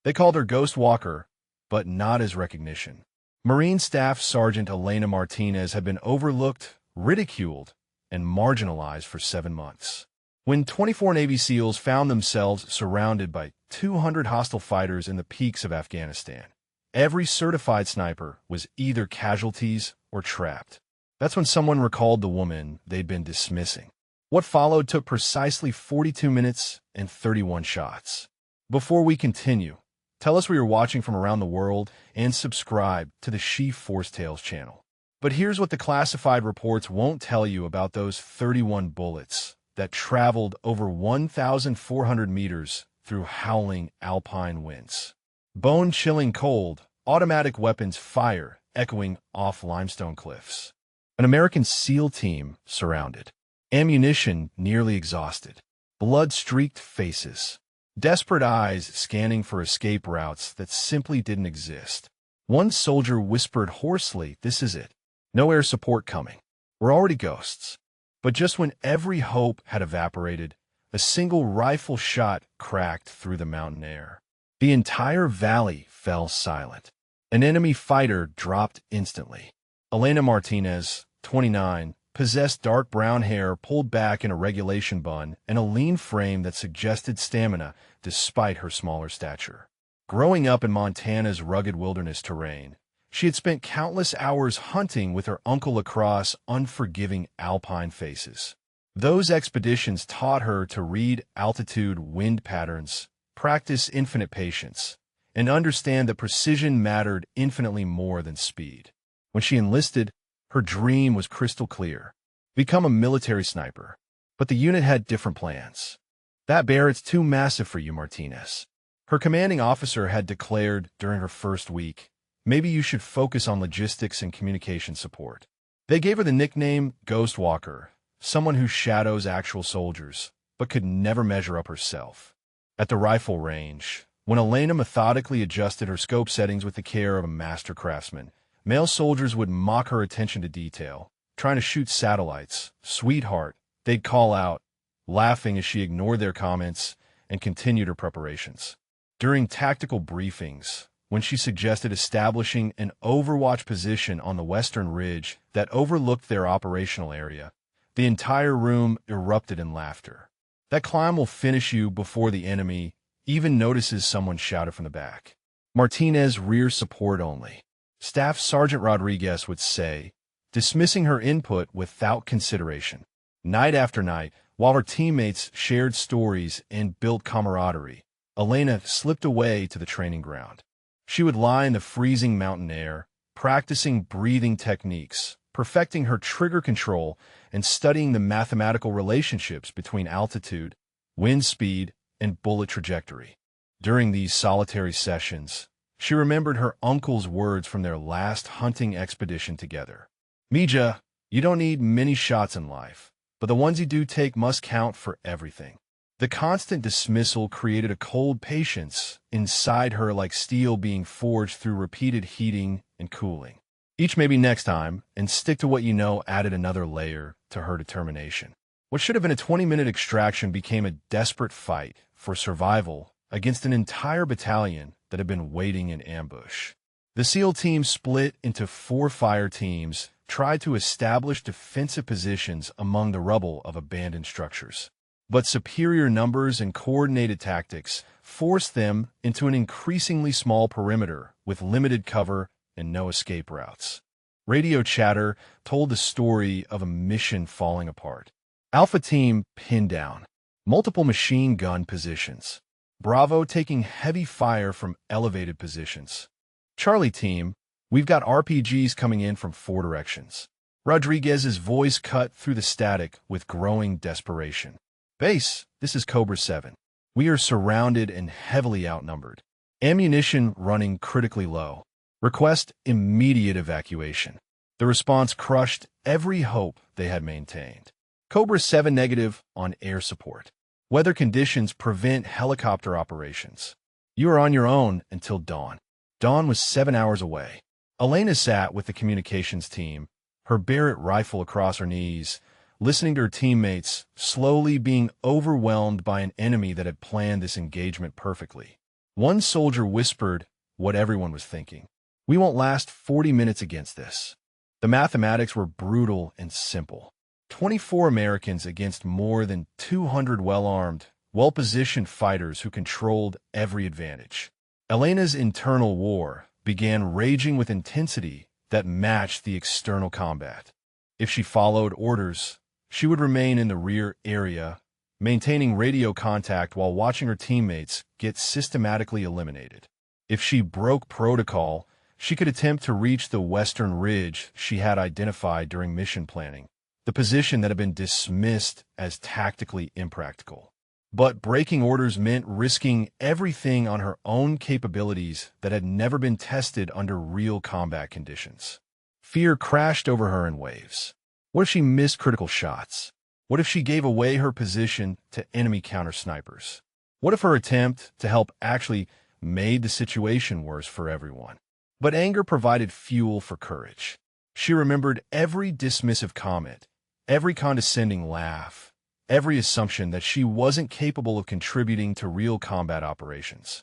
They called her Ghost Walker, but not as recognition. Marine Staff Sergeant Elena Martinez had been overlooked, ridiculed, and marginalized for 7 months. When 24 Navy SEALs found themselves surrounded by 200 hostile fighters in the peaks of Afghanistan, every certified sniper was either casualties or trapped. That's when someone recalled the woman they'd been dismissing. What followed took precisely 42 minutes and 31 shots. Before we continue, tell us where you're watching from around the world and subscribe to the Chief Force Tales channel. But here's what the classified reports won't tell you about those 31 bullets that traveled over 1,400 meters through howling alpine winds. Bone-chilling cold, automatic weapons fire echoing off limestone cliffs. An American SEAL team surrounded. Ammunition nearly exhausted. Blood-streaked faces. Desperate eyes scanning for escape routes that simply didn't exist. One soldier whispered hoarsely, "This is it. No air support coming. We're already ghosts." But just when every hope had evaporated, a single rifle shot cracked through the mountain air. The entire valley fell silent. An enemy fighter dropped instantly. Elena Martinez, 29, possessed dark brown hair pulled back in a regulation bun and a lean frame that suggested stamina despite her smaller stature. Growing up in Montana's rugged wilderness terrain, she had spent countless hours hunting with her uncle across unforgiving alpine faces. Those expeditions taught her to read altitude wind patterns, practice infinite patience, and understand that precision mattered infinitely more than speed. When she enlisted, her dream was crystal clear: become a military sniper. But the unit had different plans. "That Barrett's too massive for you, Martinez," her commanding officer had declared during her first week. "Maybe you should focus on logistics and communication support." They gave her the nickname Ghost Walker, someone who shadows actual soldiers, but could never measure up herself. At the rifle range, when Elena methodically adjusted her scope settings with the care of a master craftsman, male soldiers would mock her attention to detail. "Trying to shoot satellites, sweetheart," they'd call out, laughing as she ignored their comments and continued her preparations. During tactical briefings, when she suggested establishing an overwatch position on the western ridge that overlooked their operational area, the entire room erupted in laughter. "That climb will finish you before the enemy even notices," someone shouted from the back. Martinez rear support only, Staff Sergeant Rodriguez would say, dismissing her input without consideration. Night after night, while her teammates shared stories and built camaraderie, Elena slipped away to the training ground. She would lie in the freezing mountain air, practicing breathing techniques, perfecting her trigger control, and studying the mathematical relationships between altitude, wind speed, and bullet trajectory. During these solitary sessions, she remembered her uncle's words from their last hunting expedition together. "Mija, you don't need many shots in life, but the ones you do take must count for everything." The constant dismissal created a cold patience inside her, like steel being forged through repeated heating and cooling. Each "maybe next time" and "stick to what you know" added another layer to her determination. What should have been a 20-minute extraction became a desperate fight for survival against an entire battalion that had been waiting in ambush. The SEAL team split into 4 fire teams, tried to establish defensive positions among the rubble of abandoned structures. But superior numbers and coordinated tactics forced them into an increasingly small perimeter with limited cover and no escape routes. Radio chatter told the story of a mission falling apart. Alpha Team pinned down. Multiple machine gun positions. Bravo taking heavy fire from elevated positions. Charlie Team, we've got RPGs coming in from 4 directions. Rodriguez's voice cut through the static with growing desperation. Base, this is Cobra 7. We are surrounded and heavily outnumbered. Ammunition running critically low. Request immediate evacuation. The response crushed every hope they had maintained. Cobra 7 negative on air support. Weather conditions prevent helicopter operations. You are on your own until dawn. Dawn was 7 hours away. Elena sat with the communications team, her Barrett rifle across her knees, listening to her teammates, slowly being overwhelmed by an enemy that had planned this engagement perfectly. One soldier whispered what everyone was thinking. "We won't last 40 minutes against this." The mathematics were brutal and simple. 24 Americans against more than 200 well-armed, well-positioned fighters who controlled every advantage. Elena's internal war began raging with intensity that matched the external combat. If she followed orders, she would remain in the rear area, maintaining radio contact while watching her teammates get systematically eliminated. If she broke protocol, she could attempt to reach the western ridge she had identified during mission planning, the position that had been dismissed as tactically impractical. But breaking orders meant risking everything on her own capabilities that had never been tested under real combat conditions. Fear crashed over her in waves. What if she missed critical shots? What if she gave away her position to enemy counter-snipers? What if her attempt to help actually made the situation worse for everyone? But anger provided fuel for courage. She remembered every dismissive comment, every condescending laugh, every assumption that she wasn't capable of contributing to real combat operations.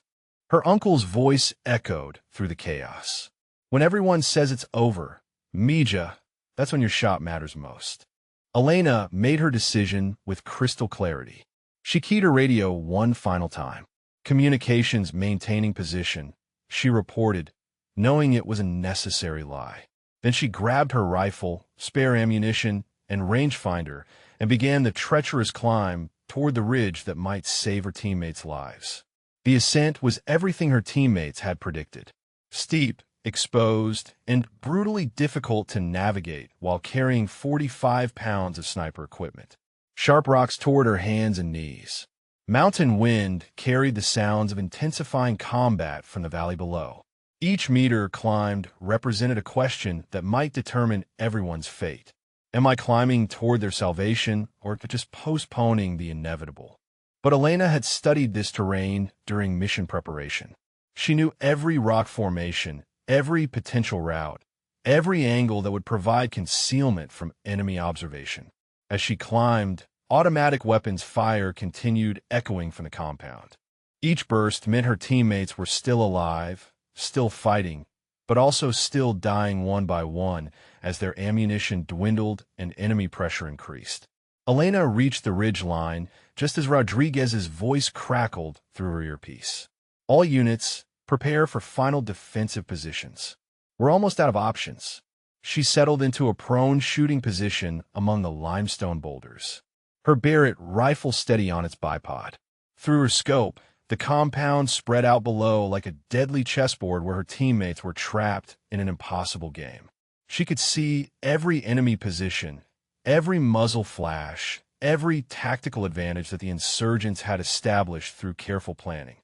Her uncle's voice echoed through the chaos. "When everyone says it's over, Mija, that's when your shot matters most." Elena made her decision with crystal clarity. She keyed her radio one final time. "Communications maintaining position," she reported, knowing it was a necessary lie. Then she grabbed her rifle, spare ammunition, and rangefinder and began the treacherous climb toward the ridge that might save her teammates' lives. The ascent was everything her teammates had predicted. Steep, exposed, and brutally difficult to navigate while carrying 45 pounds of sniper equipment. Sharp rocks toward her hands and knees. Mountain wind carried the sounds of intensifying combat from the valley below. Each meter climbed represented a question that might determine everyone's fate. Am I climbing toward their salvation, or just postponing the inevitable? But Elena had studied this terrain during mission preparation. She knew every rock formation, every potential route, every angle that would provide concealment from enemy observation. As she climbed, automatic weapons fire continued echoing from the compound. Each burst meant her teammates were still alive, still fighting, but also still dying one by one as their ammunition dwindled and enemy pressure increased. Elena reached the ridge line just as Rodriguez's voice crackled through her earpiece. "All units, prepare for final defensive positions. We're almost out of options." She settled into a prone shooting position among the limestone boulders. Her Barrett rifle steady on its bipod. Through her scope, the compound spread out below like a deadly chessboard where her teammates were trapped in an impossible game. She could see every enemy position, every muzzle flash, every tactical advantage that the insurgents had established through careful planning.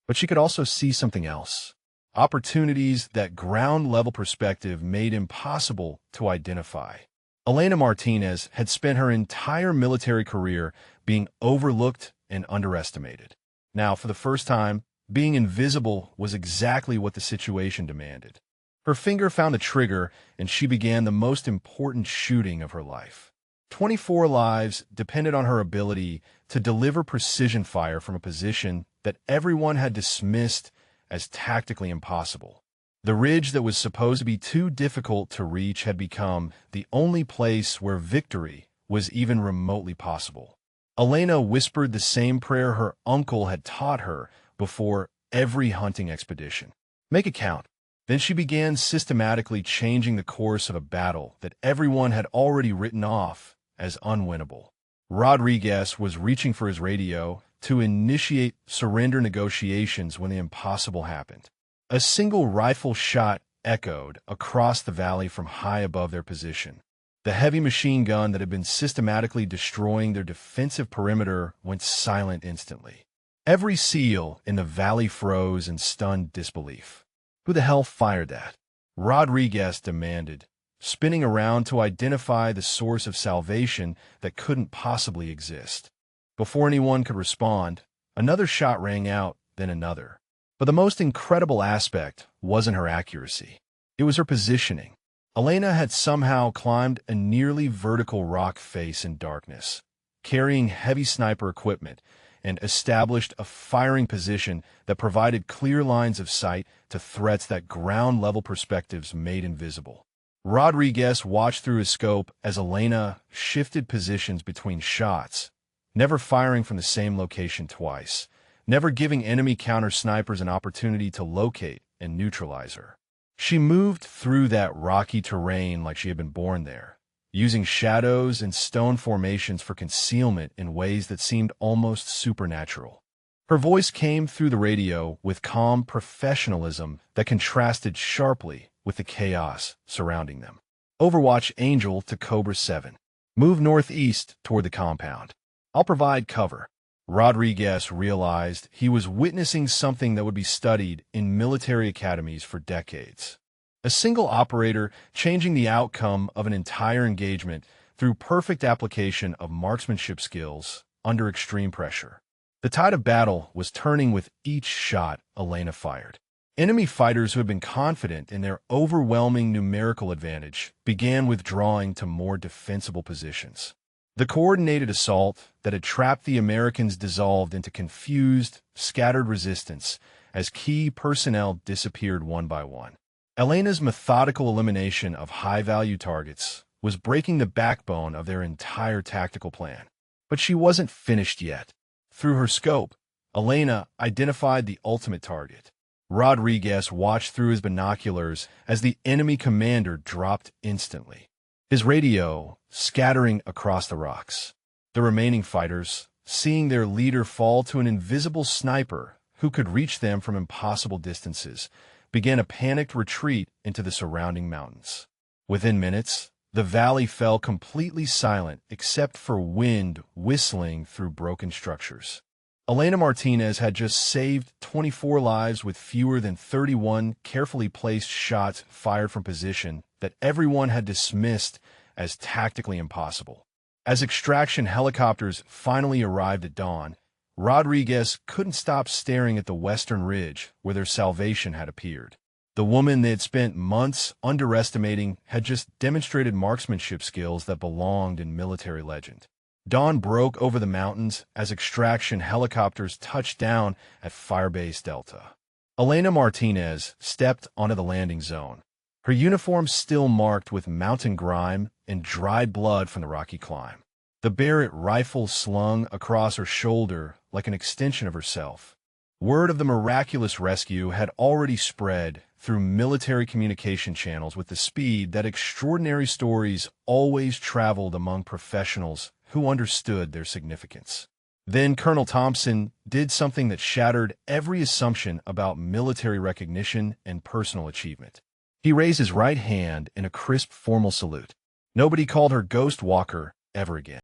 But she could also see something else. Opportunities that ground-level perspective made impossible to identify. Elena Martinez had spent her entire military career being overlooked and underestimated. Now, for the first time, being invisible was exactly what the situation demanded. Her finger found the trigger, and she began the most important shooting of her life. 24 lives depended on her ability to deliver precision fire from a position that everyone had dismissed as tactically impossible. The ridge that was supposed to be too difficult to reach had become the only place where victory was even remotely possible. Elena whispered the same prayer her uncle had taught her before every hunting expedition. "Make it count." Then she began systematically changing the course of a battle that everyone had already written off as unwinnable. Rodriguez was reaching for his radio to initiate surrender negotiations when the impossible happened. A single rifle shot echoed across the valley from high above their position. The heavy machine gun that had been systematically destroying their defensive perimeter went silent instantly. Every SEAL in the valley froze in stunned disbelief. "Who the hell fired that?" Rodriguez demanded, spinning around to identify the source of salvation that couldn't possibly exist. Before anyone could respond, another shot rang out, then another. But the most incredible aspect wasn't her accuracy. It was her positioning. Elena had somehow climbed a nearly vertical rock face in darkness, carrying heavy sniper equipment and established a firing position that provided clear lines of sight to threats that ground-level perspectives made invisible. Rodriguez watched through his scope as Elena shifted positions between shots, never firing from the same location twice, never giving enemy counter-snipers an opportunity to locate and neutralize her. She moved through that rocky terrain like she had been born there, using shadows and stone formations for concealment in ways that seemed almost supernatural. Her voice came through the radio with calm professionalism that contrasted sharply with the chaos surrounding them. Overwatch Angel to Cobra 7. Move northeast toward the compound. I'll provide cover. Rodriguez realized he was witnessing something that would be studied in military academies for decades. A single operator changing the outcome of an entire engagement through perfect application of marksmanship skills under extreme pressure. The tide of battle was turning with each shot Elena fired. Enemy fighters who had been confident in their overwhelming numerical advantage began withdrawing to more defensible positions. The coordinated assault that had trapped the Americans dissolved into confused, scattered resistance as key personnel disappeared one by one. Elena's methodical elimination of high-value targets was breaking the backbone of their entire tactical plan. But she wasn't finished yet. Through her scope, Elena identified the ultimate target. Rodriguez watched through his binoculars as the enemy commander dropped instantly, his radio scattering across the rocks. The remaining fighters, seeing their leader fall to an invisible sniper who could reach them from impossible distances, began a panicked retreat into the surrounding mountains. Within minutes, the valley fell completely silent except for wind whistling through broken structures. Elena Martinez had just saved 24 lives with fewer than 31 carefully placed shots fired from position that everyone had dismissed as tactically impossible. As extraction helicopters finally arrived at dawn, Rodriguez couldn't stop staring at the western ridge where their salvation had appeared. The woman they had spent months underestimating had just demonstrated marksmanship skills that belonged in military legend. Dawn broke over the mountains as extraction helicopters touched down at Firebase Delta. Elena Martinez stepped onto the landing zone, her uniform still marked with mountain grime and dried blood from the rocky climb. The Barrett rifle slung across her shoulder like an extension of herself. Word of the miraculous rescue had already spread through military communication channels with the speed that extraordinary stories always traveled among professionals who understood their significance. Then Colonel Thompson did something that shattered every assumption about military recognition and personal achievement. He raised his right hand in a crisp formal salute. Nobody called her Ghost Walker ever again.